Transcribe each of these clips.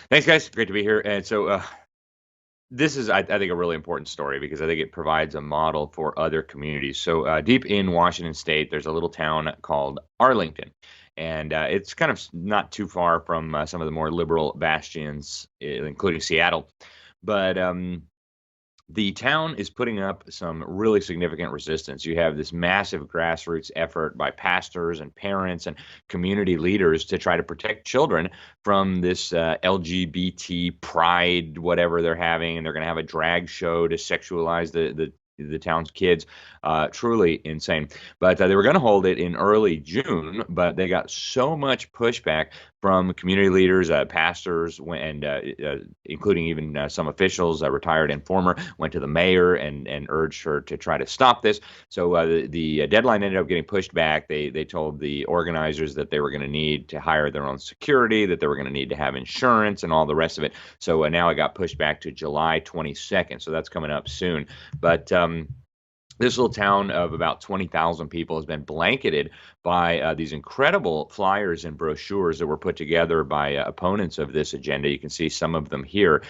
Thanks, guys. Great to be here. And so, this is, I think, a really important story because I think it provides a model for other communities. So, deep in Washington State, there's a little town called Arlington, and it's kind of not too far from some of the more liberal bastions, including Seattle. But the town is putting up some really significant resistance. You have this massive grassroots effort by pastors and parents and community leaders to try to protect children from this LGBT pride, whatever they're having, and they're going to have a drag show to sexualize the town's kids. Truly insane. But they were going to hold it in early June, but they got so much pushback from community leaders, pastors, and including even some officials, retired and former, went to the mayor and urged her to try to stop this. So the deadline ended up getting pushed back. They told the organizers that they were going to need to hire their own security, that they were going to need to have insurance and all the rest of it. So now it got pushed back to July 22nd. So that's coming up soon. But this little town of about 20,000 people has been blanketed by these incredible flyers and brochures that were put together by opponents of this agenda. You can see some of them here.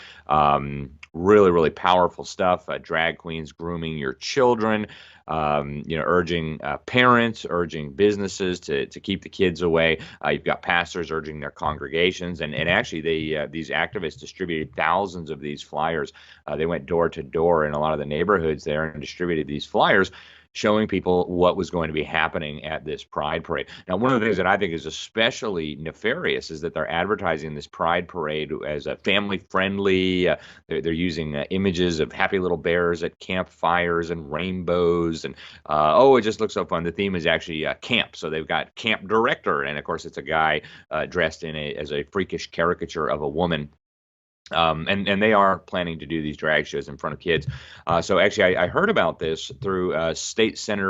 Really, really powerful stuff. Drag queens grooming your children. Urging parents, urging businesses to keep the kids away. You've got pastors urging their congregations, and actually these activists distributed thousands of these flyers. They went door to door in a lot of the neighborhoods there and distributed these flyers showing people what was going to be happening at this Pride Parade. Now, one of the things that I think is especially nefarious is that they're advertising this Pride Parade as a family-friendly. They're using images of happy little bears at campfires and rainbows, and it just looks so fun. The theme is actually camp, so they've got camp director, and of course it's a guy dressed as a freakish caricature of a woman. And they are planning to do these drag shows in front of kids. So actually, I heard about this through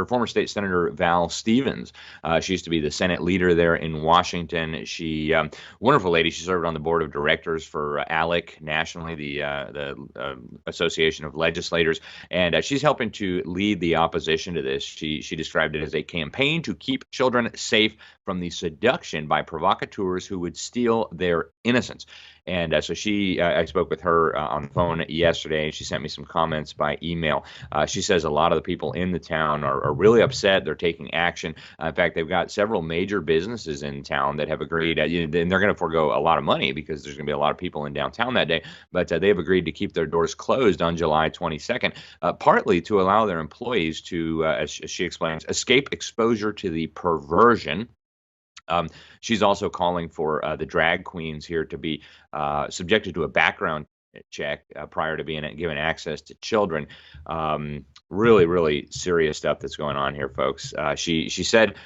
former state senator Val Stevens. She used to be the Senate leader there in Washington. She, wonderful lady. She served on the board of directors for ALEC nationally, the Association of Legislators, and she's helping to lead the opposition to this. She described it as a campaign to keep children safe from the seduction by provocateurs who would steal their innocence. And so I spoke with her on the phone yesterday. She sent me some comments by email. She says a lot of the people in the town are really upset. They're taking action. In fact, they've got several major businesses in town that have agreed, and they're going to forego a lot of money because there's going to be a lot of people in downtown that day. But they have agreed to keep their doors closed on July 22nd, partly to allow their employees to, as she explains, escape exposure to the perversion. She's also calling for the drag queens here to be subjected to a background check prior to being given access to children. Really, really serious stuff that's going on here, folks. She said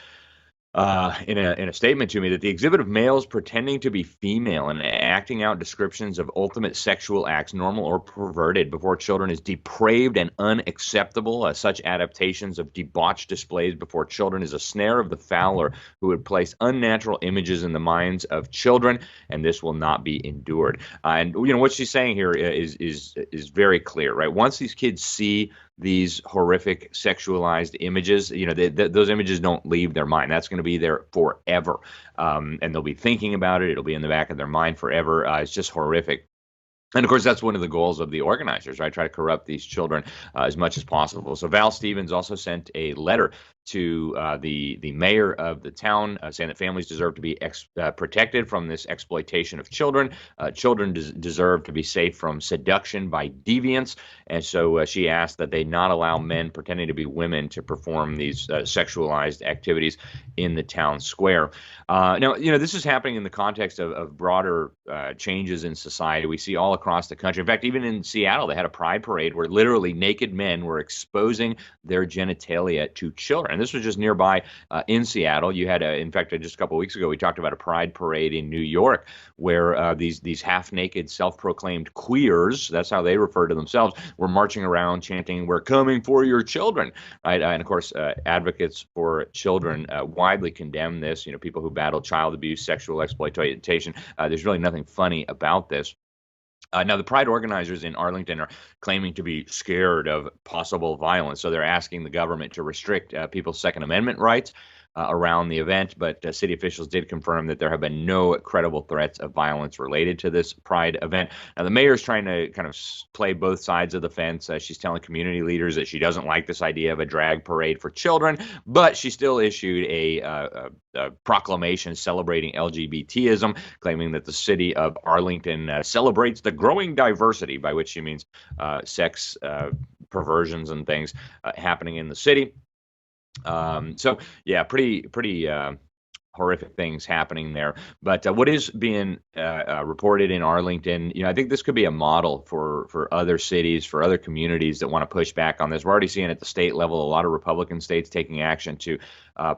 in a statement to me that the exhibit of males pretending to be female and acting out descriptions of ultimate sexual acts, normal or perverted, before children is depraved and unacceptable. Such adaptations of debauched displays before children is a snare of the fowler who would place unnatural images in the minds of children, and this will not be endured. And what she's saying here is very clear, right? Once these kids see these horrific sexualized images, those images don't leave their mind. That's going to be there forever. And they'll be thinking about it. It'll be in the back of their mind forever. It's just horrific. And of course, that's one of the goals of the organizers, right? Try to corrupt these children as much as possible. So Val Stevens also sent a letter to the mayor of the town saying that families deserve to be protected from this exploitation of children. Children deserve to be safe from seduction by deviants. And so she asked that they not allow men pretending to be women to perform these sexualized activities in the town square. Now, this is happening in the context of broader changes in society. We see all across the country. In fact, even in Seattle, they had a pride parade where literally naked men were exposing their genitalia to children. And this was just nearby in Seattle. You had, in fact, just a couple of weeks ago, we talked about a pride parade in New York where these half-naked, self-proclaimed queers, that's how they refer to themselves, were marching around chanting, "We're coming for your children," right? And of course, advocates for children widely condemn this. People who battle child abuse, sexual exploitation. There's really nothing funny about this. Now, the Pride organizers in Arlington are claiming to be scared of possible violence, so they're asking the government to restrict people's Second Amendment rights. around the event, but city officials did confirm that there have been no credible threats of violence related to this Pride event. Now, the mayor is trying to kind of play both sides of the fence. She's telling community leaders that she doesn't like this idea of a drag parade for children, but she still issued a proclamation celebrating LGBTism, claiming that the city of Arlington celebrates the growing diversity, by which she means sex perversions and things happening in the city. So yeah, pretty horrific things happening there. But what is being reported in Arlington, I think this could be a model for other cities, for other communities that want to push back on this. We're already seeing at the state level a lot of Republican states taking action to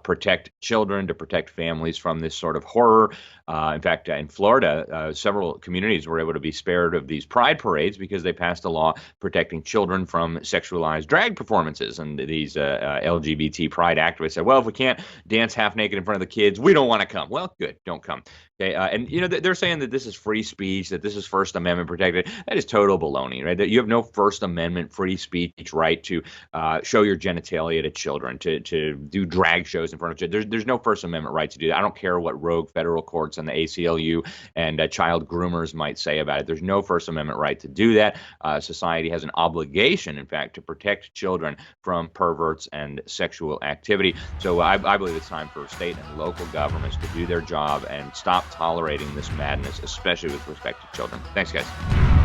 protect children, to protect families from this sort of horror. In fact, in Florida, several communities were able to be spared of these pride parades because they passed a law protecting children from sexualized drag performances. And these LGBT pride activists said, well, if we can't dance half naked in front of the kids, we don't want to come. Well, good, don't come. Okay, and they're saying that this is free speech, that this is First Amendment protected. That is total baloney, right? That you have no First Amendment free speech right to show your genitalia to children, to do drag shows in front of children. There's no First Amendment right to do that. I don't care what rogue federal courts and the ACLU and child groomers might say about it. There's no First Amendment right to do that. Society has an obligation, in fact, to protect children from perverts and sexual activity. So I believe it's time for state and local governments to do their job and stop tolerating this madness, especially with respect to children. Thanks, guys.